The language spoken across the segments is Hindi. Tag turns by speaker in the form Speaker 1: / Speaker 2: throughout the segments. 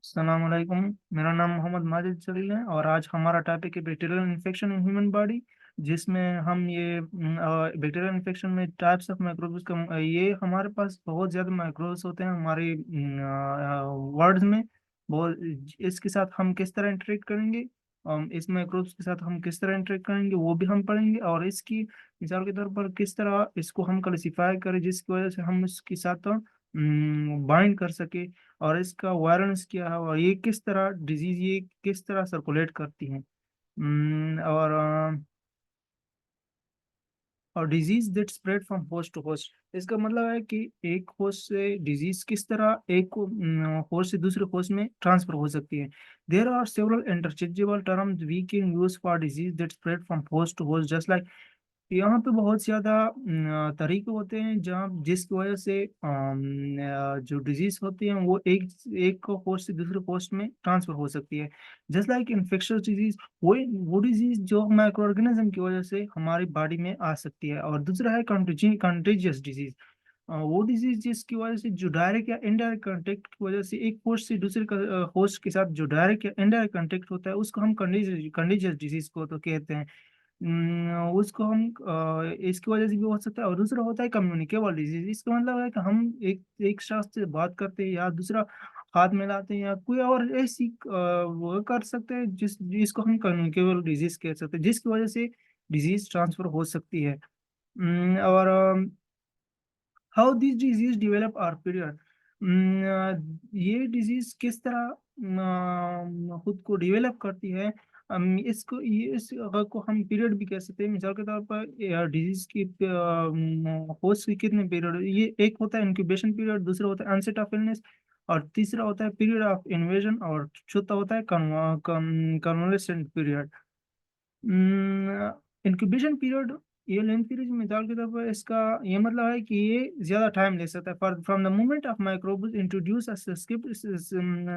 Speaker 1: अस्सलामुअलैकुम। मेरा नाम मोहम्मद माजिद जलील है और आज हमारा टॉपिक है bacterial infection in human body, जिसमें हम ये बैक्टीरियल इन्फेक्शन में टाइप्स ऑफ माइक्रोब्स का ये हमारे पास बहुत ज़्यादा माइक्रोब्स होते हैं हमारे वर्ड्स में। बहुत इसके साथ हम किस तरह इंटरेक्ट करेंगे, इस माइक्रोब्स के साथ हम किस तरह इंटरेक्ट करेंगे वो भी हम पढ़ेंगे, और इसकी मिसाल के तौर पर किस तरह इसको हम क्लासिफाई करें जिसकी वजह से हम इसके साथ बाइंड कर सके, और इसका वायलेंस क्या है और ये किस तरह डिजीज ये किस तरह सर्कुलेट करती है। और disease that spread from host to host, इसका मतलब है कि एक होस्ट से डिजीज किस तरह एक होस्ट से दूसरे होस्ट में ट्रांसफर हो सकती है। There are several interchangeable terms we can use for disease that spread from host to host, just like यहाँ पे बहुत ज़्यादा तरीके होते हैं जहाँ जिसकी वजह से जो डिजीज होती हैं वो एक एक होस्ट से दूसरे होस्ट में ट्रांसफर हो सकती है। जस्ट लाइक इन्फेक्शियस डिजीज, वो डिजीज जो माइक्रो ऑर्गेनिज्म की वजह से हमारी बॉडी में आ सकती है। और दूसरा है कंटेजियस डिजीज, वो डिजीज जिसकी वजह से जो डायरेक्ट या इनडायरेक्ट कांटेक्ट की वजह से एक होस्ट से दूसरे होस्ट के साथ जो डायरेक्ट या इनडायरेक्ट कांटेक्ट होता है उसको हम कंटेजियस डिजीज को तो कहते हैं। उसको हम इसकी वजह से भी हो सकता है। और दूसरा होता है कम्युनिकेबल डिजीज, इसका मतलब है कि हम एक एक शख्स से बात करते हैं या दूसरा हाथ मिलाते हैं या कोई और ऐसी वो कर सकते हैं जिसको हम कम्युनिकेबल डिजीज कह सकते हैं, जिसकी वजह से डिजीज ट्रांसफर हो सकती है। और how this disease develop are period, ये डिजीज किस तरह खुद को डेवलप करती है। इसको इस को हम पीरियड भी कह सकते हैं। मिसाल के तौर पर डिजीज की होस्ट की कितने पीरियड, ये एक होता है इंक्यूबेशन पीरियड, दूसरा होता है अनसेट ऑफ इलनेस, और तीसरा होता है पीरियड ऑफ इन्वेजन, और चौथा होता है कन्वालेसेंट पीरियड। इंक्यूबेशन पीरियड, ये लेंथ पीरियड मिसाल के तौर पर इसका ये मतलब है कि ये ज्यादा टाइम ले सकता है। For from the moment of microbes introduce a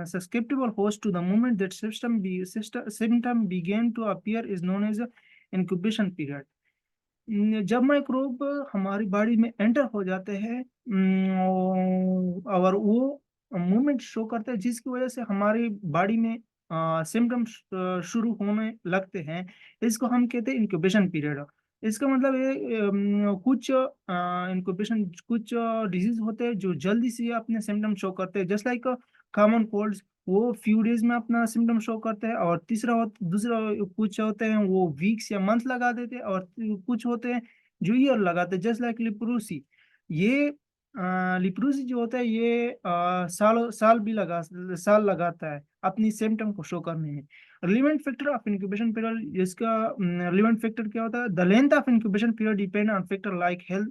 Speaker 1: susceptible host to the moment that symptom begin to appear is known as incubation period. जब माइक्रोब हमारी बॉडी में एंटर हो जाते हैं, और वो मूवमेंट शो करते हैं जिसकी वजह से हमारी बॉडी में सिम्टम्स शुरू होने लगते हैं, इसको हम कहते हैं इंक्यूबेशन पीरियड। इसका मतलब ये कुछ इंक्यूबेशन कुछ डिजीज होते हैं जो जल्दी से अपने सिम्टम शो करते हैं, जस्ट लाइक कॉमन कोल्ड, वो फ्यू डेज में अपना सिम्टम शो करते हैं। और दूसरा कुछ होते हैं वो वीक्स या मंथ लगा देते हैं, और कुछ होते हैं जो ईयर लगाते हैं, जस्ट लाइक लिप्रोसी। ये लिप्रोसी जो होता है ये साल लगाता है अपनी सिम्टम को शो करने में। Relevant factor of incubation period, इसका रिलेवेंट फैक्टर क्या होता है, the length of incubation period depend on factor like health.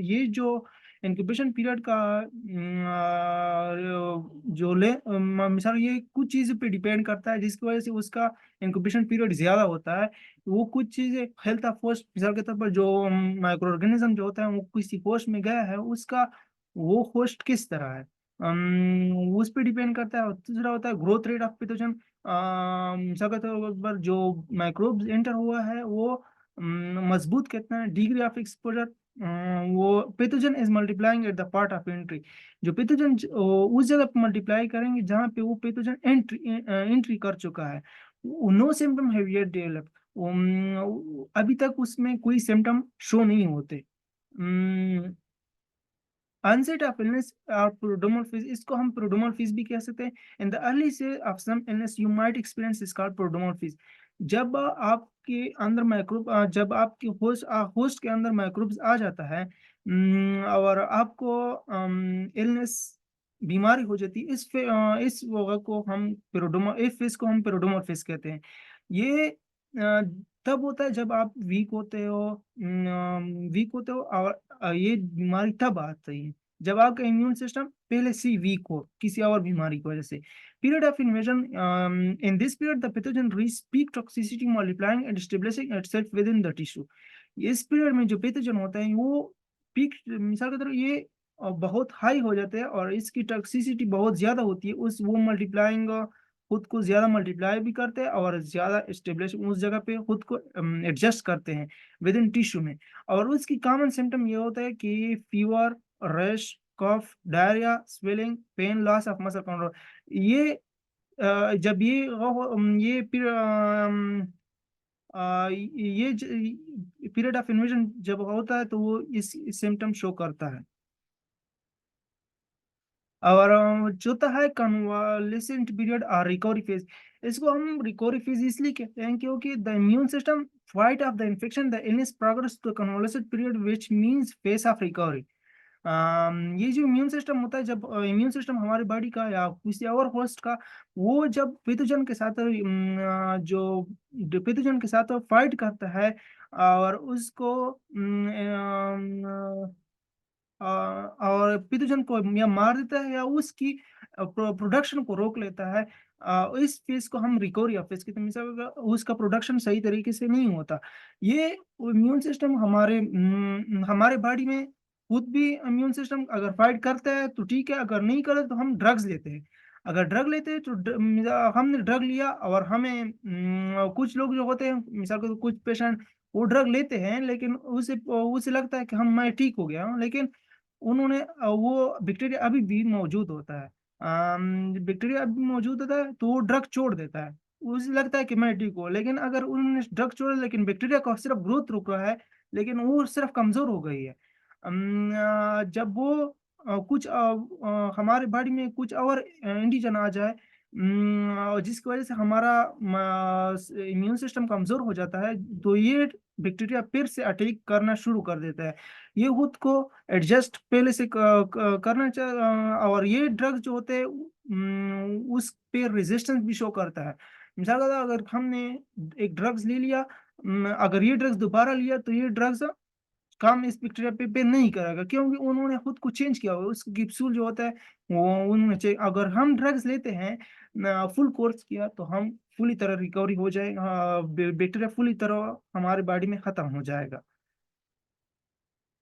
Speaker 1: ये जो इंक्यूबेशन पीरियड का जो ले मिसाल ये कुछ चीज़ पे डिपेंड करता है जिसकी वजह से उसका इंक्यूबेशन पीरियड ज़्यादा होता है। वो कुछ चीज़ें हेल्थ ऑफ होस्ट, मिसाल के तौर पर जो माइक्रो ऑर्गेनिज्म जो होता है वो किसी होस्ट में गया है, उसका वो होस्ट किस तरह है, उस पर डिपेंड करता है। और दूसरा होता है ग्रोथ रेट ऑफ पैथोजन, मिसाल के तौर पर जो माइक्रोब्स एंटर हुआ है वो मजबूत कितना है, डिग्री ऑफ एक्सपोजर, वो pathogen is multiplying at the part of entry. जो पैथोजन उस जगह पे मल्टीप्लाई करेंगे जहाँ पे वो पैथोजन एंट्री एंट्री कर चुका है। No symptom have yet develop, अभी तक उसमें कोई सिम्टम शो नहीं होते। अनसेट ऑफ इलनेस और प्रोड्रोमल फेज, इसको हम प्रोड्रोमल फेज भी कह सकते हैं। In the early stage of some illness you might experience is called prodromal phase. जब आपके अंदर माइक्रोब जब आपके होस्ट के अंदर माइक्रोब्स आ जाता है, और आपको इलनेस बीमारी हो जाती है, इस वजह को हम प्रोड्रोमल इस फेज को हम प्रोड्रोमल फेज कहते हैं। ये तब होता है जब आप वीक होते हो, और ये बीमारी तब आती है जब आपका इम्यून सिस्टम पहले से वीक हो किसी और बीमारी की वजह से। Period of invasion, in this period the pathogen reach peak toxicity multiplying and establishing itself within the tissue. इस पीरियड में जो पैथोजन होता है वो पीक, मिसाल के तरह ये बहुत हाई हो जाते हैं और इसकी टॉक्सिसिटी बहुत ज्यादा होती है, उस वो मल्टीप्लाइंग खुद को ज्यादा मल्टीप्लाई भी करते हैं और ज्यादा स्टेब्लिश उस जगह पे खुद को एडजस्ट करते हैं विद इन टिश्यू में। और उसकी कॉमन सिम्टम ये होता है कि fever, rash, cough, diarrhoea, swelling, pain, loss of muscle control. ये जब ये फिर ये पीरियड ऑफ इन्वेजन जब होता है तो वो इस सिम्टम शो करता है। और चौथा है कन्वालेसेंट पीरियड और रिकवरी फेज। इसको हम रिकवरी फेज इसलिए कहते हैं क्योंकि the immune system fight off the infection the illness progress to convalescent period which means phase of recovery. ये जो इम्यून सिस्टम होता है, जब इम्यून सिस्टम हमारे बॉडी का या किसी और होस्ट का, वो जब पैथोजन के साथ जो पैथोजन के साथ फाइट करता है और उसको और पैथोजन को या मार देता है या उसकी प्रोडक्शन को रोक लेता है, इस फेज को हम रिकवरी ऑफ फेज कहते हैं। मिसाल उसका प्रोडक्शन सही तरीके से नहीं होता। ये इम्यून सिस्टम हमारे बॉडी में खुद भी इम्यून सिस्टम अगर फाइट करता है तो ठीक है, अगर नहीं करे तो हम ड्रग्स लेते हैं। अगर ड्रग लेते हैं तो हमने ड्रग लिया और हमें कुछ लोग जो होते हैं, मिसाल के कुछ पेशेंट वो ड्रग लेते हैं लेकिन उसे उसे लगता है कि हम मैं ठीक हो गया हूँ, लेकिन उन्होंने वो बैक्टीरिया अभी भी मौजूद होता है। बैक्टीरिया अभी मौजूद होता है तो वो ड्रग छोड़ देता है। उसे लगता है कि मैं ठीक हूँ, लेकिन अगर उन्होंने ड्रग छोड़ा लेकिन बैक्टीरिया का सिर्फ ग्रोथ रुक रहा है, लेकिन वो सिर्फ कमजोर हो गई है। जब वो हमारे बॉडी में कुछ और एंटीजन आ जाए, और जिसकी वजह से हमारा इम्यून सिस्टम कमजोर हो जाता है, तो ये बैक्टीरिया फिर से अटैक करना शुरू कर देता है। ये खुद को एडजस्ट पहले से करना चाहिए, और ये ड्रग्स जो होते हैं उस पे रेजिस्टेंस भी शो करता है। मिसाल का अगर हमने एक ड्रग्स ले लिया, अगर ये ड्रग्स दोबारा लिया तो ये ड्रग्स काम इस बैक्टीरिया पे नहीं करेगा, क्योंकि उन्होंने खुद को चेंज किया हुआ है। उस कैप्सूल जो होता है वो उन्होंने अगर हम ड्रग्स लेते हैं फुल कोर्स किया तो हम फुली तरह रिकवरी हो जाएगा, बैक्टीरिया फुली तरह हमारे बॉडी में खत्म हो जाएगा।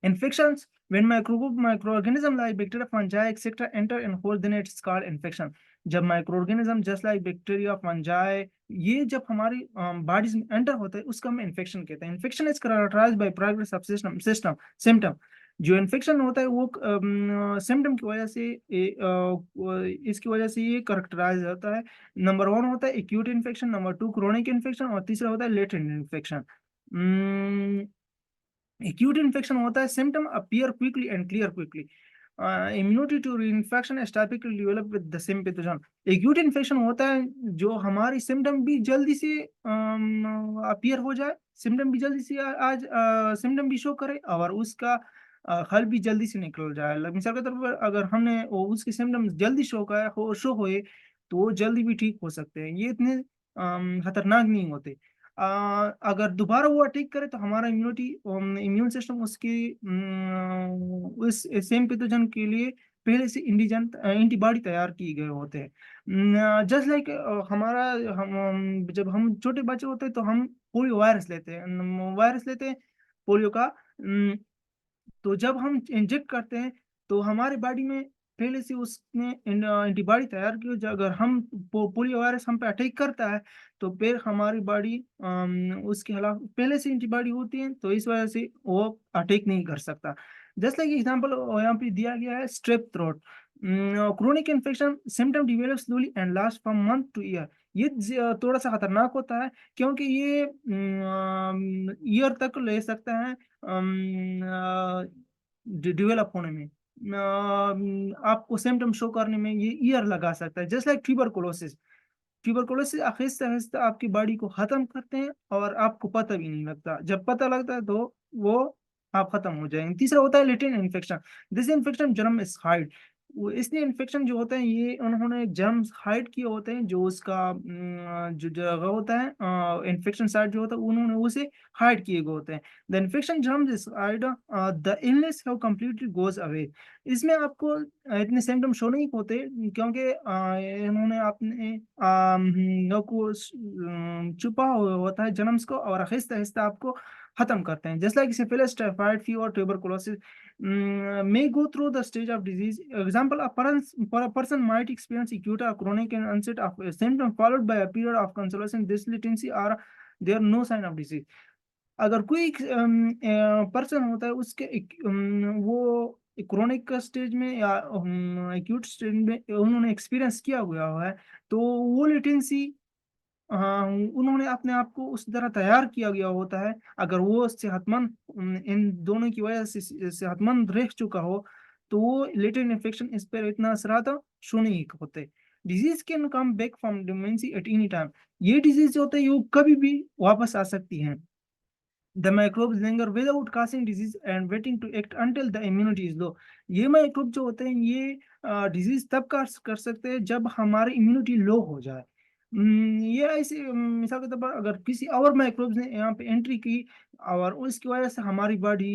Speaker 1: Infections, when microorganism like bacteria, fungi, etc. enter in whole, then it's called infection. जब microorganism just like bacteria, fungi ये जब हमारी बॉडीज में एंटर होते हैं उसका हम इन्फेक्शन कहते हैं। Infection is characterised by progress of symptom. जो इन्फेक्शन होता है वो सिम्टम की वजह से इसकी वजह से ये कैरेक्टराइज होता है। नंबर 1 होता है acute infection, number 2 chronic infection, और तीसरा होता है लेटेंट इन्फेक्शन। Acute infection होता है symptom appear quickly and clear quickly. Immunity to reinfection is typically developed with the same pathogen. Acute infection होता है जो हमारी symptom भी जल्दी से appear हो जाए, symptom भी जल्दी से आज symptom भी show करे और उसका हल भी जल्दी से निकल जाए। मिसाल के तौर पर अगर हमने उसके symptoms जल्दी शो होए तो वो जल्दी भी ठीक हो सकते हैं। ये इतने खतरनाक नहीं होते। अगर दोबारा वो अटैक करे तो हमारा इम्यून सिस्टम उसकी उस सेम पैथोजन के लिए पहले से इंडिजन एंटीबॉडी तैयार किए गए होते हैं। जस्ट लाइक हमारा जब हम छोटे बच्चे होते हैं तो हम पोलियो वायरस लेते हैं पोलियो का। तो जब हम इंजेक्ट करते हैं तो हमारे बॉडी में पहले से उसने एंटीबॉडी तैयार की हो। अगर हम पोलियो वायरस हम पे अटैक करता है तो फिर हमारी बॉडी उसके खिलाफ पहले से एंटीबॉडी होती है, तो इस वजह से वो अटैक नहीं कर सकता। जस्ट लाइक एग्जांपल यहाँ पे दिया गया है strep throat. Chronic infection symptom develop slowly and last from month two year. ये थोड़ा सा खतरनाक होता है क्योंकि ये ईयर तक ले सकता है डेवलप होने में। आपको सिम्टम शो करने में ये ईयर लगा सकता है। जस्ट लाइक ट्यूबरकुलोसिस आहिस्ते आहिस्ते आपकी बॉडी को खत्म करते हैं और आपको पता भी नहीं लगता। जब पता लगता है तो वो आप खत्म हो जाएंगे। तीसरा होता है latent infection. This infection germ is hide. इसलिए इन्फेक्शन जो होते हैं ये उन्होंने जर्म्स हाइड किए होते हैं, जो उसका जो जगह होता है इन्फेक्शन साइट जो होता है उन्होंने उसे हाइड किए गए होते हैं। The infection germs is hide, the illness have completely goes away. इसमें आपको इतने सिम्टम शो नहीं होते क्योंकि इन्होंने अपने को छुपा हुआ होता है जन्म्स को, और आहिस्ता आहिस्ता आपको खत्म करते हैं। जैसे like syphilis, typhoid fever, tuberculosis may go through the stage of disease. Example, a person might experience acute or chronic onset of a symptom followed by a period of consolation, this latency, or there are no sign of disease. अगर कोई पर्सन होता है उसके वो क्रोनिक स्टेज में या एक्यूट स्टेज में उन्होंने एक्सपीरियंस किया हुआ है, तो वो लेटेंसी उन्होंने अपने आप को उस तरह तैयार किया गया होता है। अगर वो सेहतमंद इन दोनों की वजह से सेहतमंद रह चुका हो, तो वो लेटेंट इन्फेक्शन इस पर इतना असराता शो नहीं होते। Disease can come back from dormancy at any time. ये डिजीज जो होते हैं वो कभी भी वापस आ सकती हैं। The microbes linger without causing disease and waiting to act until the immunity is low. ये माइक्रोब जो होते हैं ये डिजीज तब कर सकते हैं जब हमारी इम्यूनिटी लो हो जाए। ये ऐसे मिसाल के तौर पर अगर किसी और माइक्रोब्स ने यहाँ पे एंट्री की और उसकी वजह से हमारी बॉडी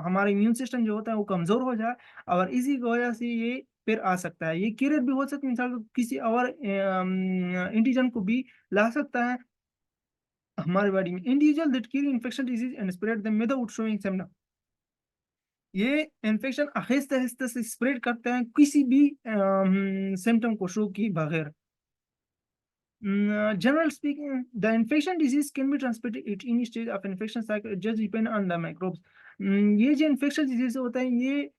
Speaker 1: हमारा इम्यून सिस्टम जो होता है वो कमजोर हो जाए, और इसी की वजह से ये फिर आ सकता है। ये क्यूरेट भी हो सकता है, मिसाल किसी और एंटीजन को भी ला सकता है हमारी बॉडी में। Individual that carry infection disease and spread them without showing symptom. ये इन्फेक्शन आहिस्ते आहिस्ते से स्प्रेड करते हैं किसी भी सिम्टम को शो किए बगैर। General speaking, the infection disease can be transmitted at any stage of infection cycle. It just depend on the microbes. ये जो infection disease होता है ये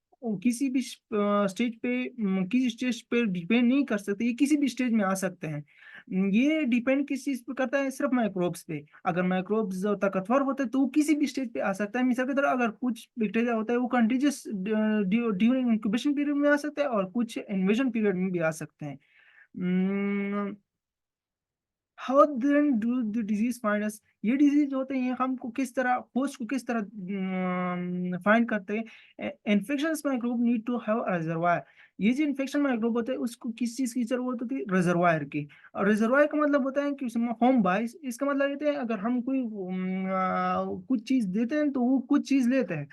Speaker 1: किसी भी स्टेज पे किसी स्टेज पे डिपेंड नहीं कर सकते, ये किसी भी स्टेज में आ सकते हैं। ये डिपेंड किस चीज पे करता है, सिर्फ माइक्रोब्स पे। अगर माइक्रोब्स ताकतवर होते हैं तो वो किसी भी स्टेज पे आ सकता है। मिसाल की तरह अगर कुछ बैक्टीरिया होता है वो कंटीजियस ड्यूरिंग इंक्यूबेशन पीरियड में आ सकता है और कुछ इन्वेजन पीरियड में भी आ सकते हैं। How then do the disease find us. ये डिजीज होते हैं हमको किस तरह, होस्ट को किस तरह फाइंड करते हैं। Infection microbe need to have reservoir. ये जो इन्फेक्शन माइक्रोब होते हैं उसको किस चीज की जरूरत होती है, रिजर्वायर की। और रिजर्वायर का मतलब होता है कि उसमें होम बाइस, इसका मतलब कहते हैं अगर हम कोई कुछ चीज देते हैं तो वो कुछ चीज लेते हैं।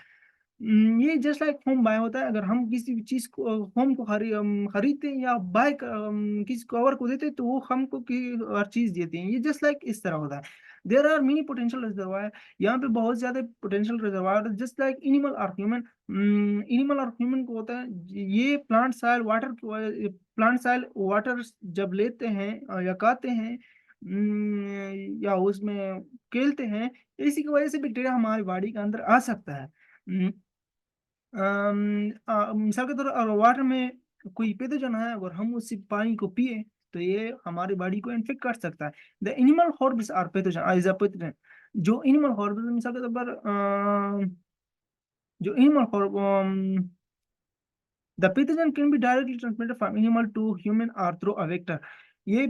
Speaker 1: ये जस्ट लाइक होम बाय होता है। अगर हम किसी भी चीज को होम को खरीदते हैं या बाय किसी कवर को देते हैं तो वो हमको हर चीज देते हैं। ये जस्ट लाइक इस तरह होता है। There are many potential reservoir. यहाँ पे बहुत ज्यादा potential reservoir just like animal और ह्यूमन। एनिमल और ह्यूमन को होता है ये plant soil water, plant soil water जब लेते हैं या खाते हैं या उसमें खेलते हैं, इसी की वजह से बैक्टीरिया हमारी बॉडी के अंदर आ सकता है। मिसाल के तौर पर वाटर में कोई पैथोजन है, अगर हम उसी पानी को पिए तो ये हमारी बॉडी को इन्फेक्ट कर सकता है। द एनिमल हॉर्ब्स or pathogen is a pathogen. जो एनिमल हॉर्ब्स मिसाल के तौर पर जो एनिमल हॉर्ब The pathogen can be directly transmitted from animal to human or through a vector. ये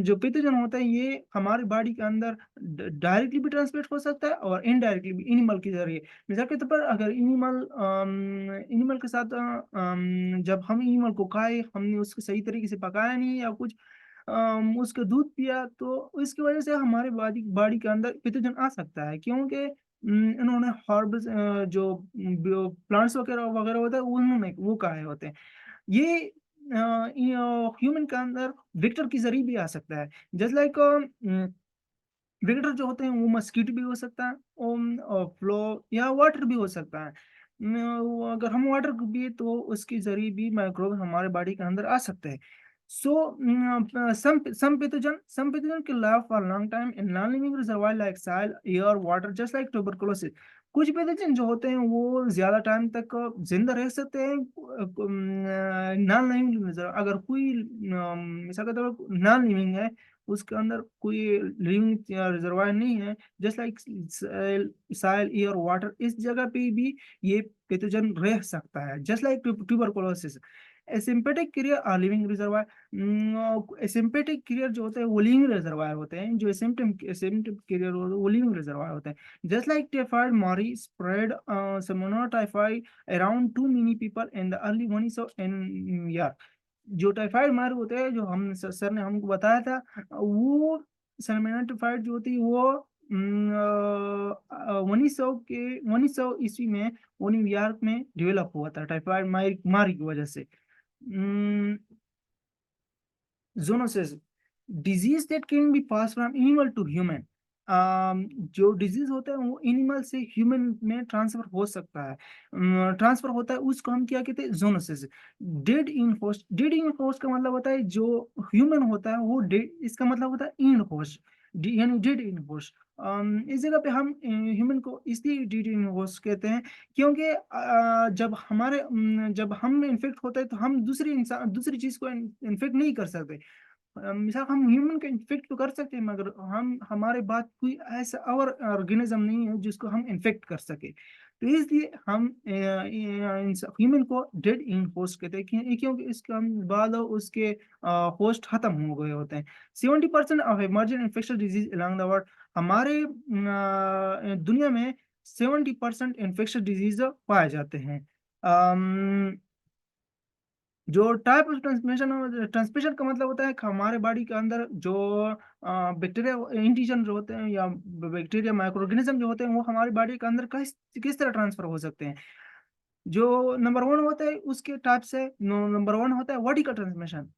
Speaker 1: जो पैथोजन होता है ये हमारी बॉडी के अंदर डायरेक्टली भी ट्रांसमिट हो सकता है और इनडायरेक्टली भी एनिमल के जरिए। मिसाल के तौर पर अगर एनिमल के साथ जब हम एनिमल को खाए, हमने उसको सही तरीके से पकाया नहीं या कुछ उसका दूध पिया, तो इसकी वजह से हमारे बॉडी बॉडी के अंदर पैथोजन आ सकता है, क्योंकि इन्होंने हर्ब्स जो प्लांट्स वगैरह वगैरह होता है उन्होंने वो खाए होते हैं। ये ह्यूमन के अंदर वेक्टर के जरिए भी आ सकता है। जस्ट लाइक वेक्टर जो होते हैं वो मस्कीटो भी हो सकता है और फ्लो या वाटर भी हो सकता है। अगर हम वाटर को पिए तो उसके जरिए भी माइक्रोब हमारे बॉडी के अंदर आ सकते हैं। सो some pathogen can live for a long time in non-living reservoir like soil, air, water, just like tuberculosis. कुछ पैथोजन जो होते हैं वो ज्यादा टाइम तक जिंदा रह सकते हैं नॉन लिविंग रिजर्व। अगर कोई मिसाल के तौर पर नॉन लिविंग है, उसके अंदर कोई लिविंग रिजर्वायर नहीं है, just like soil air water, इस जगह पे भी ये पैथोजन रह सकता है, just like tuberculosis. Asymptomatic carrier और लिविंग रिजर्वायर। एसिम्प्टोटिक कैरियर जो होते हैं वो लिविंग रिजर्वायर होते हैं, जो एसिम्प्टोम कैरियर वो लिविंग रिजर्वायर होते हैं। Just like typhoid Mary spread salmonella typhi around too many people in the early 1900 in year. जो टाइफाइड मार होते हैं जो हम सर ने हमको बताया था, वो सलमोनेला टाइफाइड जो होती है वो 1900 ईस्वी में वो न्यूयॉर्क में डेवलप हुआ था टाइफाइड मारी की वजह से। Zoonosis, disease that can be pass from animal to human. जो डिजीज होता है वो एनिमल से ह्यूमन में ट्रांसफर हो सकता है, ट्रांसफर होता है, उसको हम क्या कहते हैं, जोनोसिस। डेड इन होस्ट का मतलब होता है जो ह्यूमन होता है वो डेड, इसका मतलब होता है इन होस्ट। यानी डेड इन होस्ट। इस जगह पे हम ह्यूमन को इसलिए डेड इन होस्ट कहते हैं, क्योंकि जब हम इन्फेक्ट होते हैं तो हम दूसरी चीज़ को इन्फेक्ट नहीं कर सकते। मिसाल हम ह्यूमन को इन्फेक्ट तो कर सकते हैं, मगर हम हमारे बाद कोई ऐसा और ऑर्गेनिज्म नहीं है जिसको हम इन्फेक्ट कर सके। तो इसलिए हम ह्यूमन को डेड इन होस्ट कहते हैं, क्योंकि इसका बाद उसके होस्ट खत्म हो गए होते हैं। 70% of emergent infectious disease along the world, हमारे दुनिया में 70% इन्फेक्शस डिजीज पाए जाते हैं। जो टाइप ऑफ ट्रांसमिशन का मतलब होता है कि हमारे बॉडी के अंदर जो बैक्टीरिया इंटीजन जो होते हैं, या बैक्टीरिया माइक्रो ऑर्गेनिज्म जो होते हैं, वो हमारी बॉडी के अंदर किस किस तरह ट्रांसफर हो सकते हैं। जो नंबर वन होता है उसके टाइप से, नंबर वन होता है वर्टिकल ट्रांसमिशन।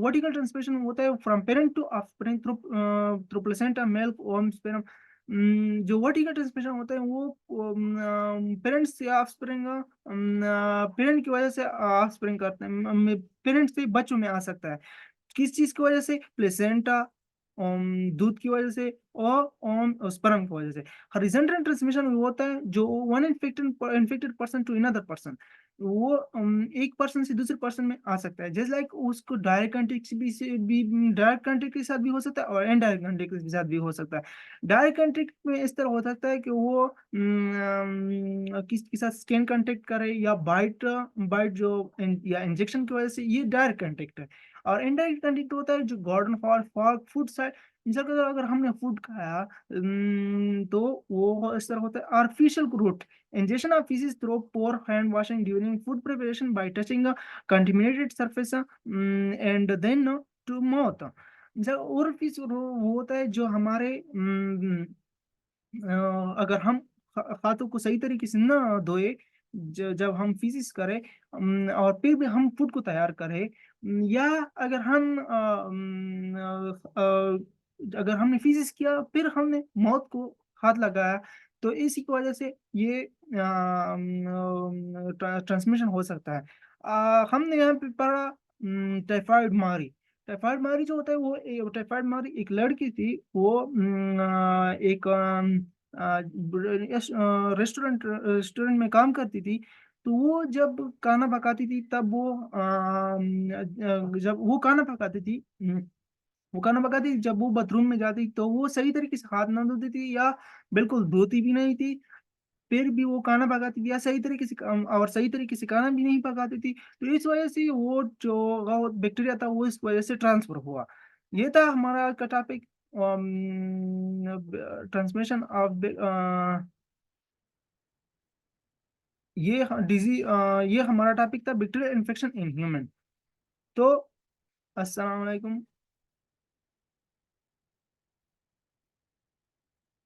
Speaker 1: वर्टिकल ट्रांसमिशन होता है from parent to offspring through through placenta, milk, ओम, स्पर्म। जो वर्टिकल ट्रांसमिशन होता है वो पेरेंट्स से ऑफस्प्रिंग, पेरेंट की वजह से ऑफस्प्रिंग करते हैं, पेरेंट्स से बच्चों में आ सकता है। किस चीज की वजह से? प्लेसेंटा, दूध की वजह से, और स्पर्म की वजह से। हॉरिजॉन्टल ट्रांसमिशन वो होता है जो one infected infected person to another person, वो एक पर्सन से दूसरे पर्सन में आ सकता है। जैसे लाइक उसको डायरेक्ट कांटेक्ट भी डायरेक्ट कांटेक्ट के साथ भी हो सकता है, और इनडायरेक्ट कांटेक्ट के साथ भी हो सकता है। डायरेक्ट कांटेक्ट में इस तरह हो सकता है कि वो किसी के साथ स्किन कांटेक्ट करे, या बाइट बाइट जो या इंजेक्शन की वजह से, ये डायरेक्ट कांटेक्ट है। और इनडायरेक्ट कांटेक्ट होता है जो garden fall fall food side, जैसे अगर हमने फूड खाया, तो वो इस तरह होता है। Artificial route ingestion of feces through poor hand washing during food preparation by touching a contaminated surface, and then to mouth। जैसे और फीस वो होता है जो हमारे अगर हम हाथों को सही तरीके से ना धोए, जब हम फीसिस करें, और फिर भी हम फूड को तैयार करें, या अगर हम अगर हमने फीसिस किया फिर हमने मौत को हाथ लगाया, तो इसी की वजह से ये ट्रांसमिशन हो सकता है। हमने यहाँ पे पढ़ा टाइफाइड मारी। टाइफाइड मारी जो होता है वो टाइफाइड मारी एक लड़की थी, वो एक रेस्टोरेंट रेस्टोरेंट में काम करती थी। तो वो जब खाना पकाती थी तब वो जब वो खाना पकाती थी, वो खाना पकाती थी, जब वो बाथरूम में जाती तो वो सही तरीके से हाथ ना धोती थी, या बिल्कुल धोती भी नहीं थी। फिर भी वो खाना पकाती थी, या सही तरीके से और सही तरीके से खाना भी नहीं पकाती थी। तो इस वजह से वो जो बैक्टीरिया था वो इस वजह से ट्रांसफर हुआ। ये था हमारा का टॉपिक, ट्रांसमिशन ऑफ ये हमारा टॉपिक था बैक्टीरियल इन्फेक्शन इन ह्यूमन। तो अस्सलाम वालेकुम।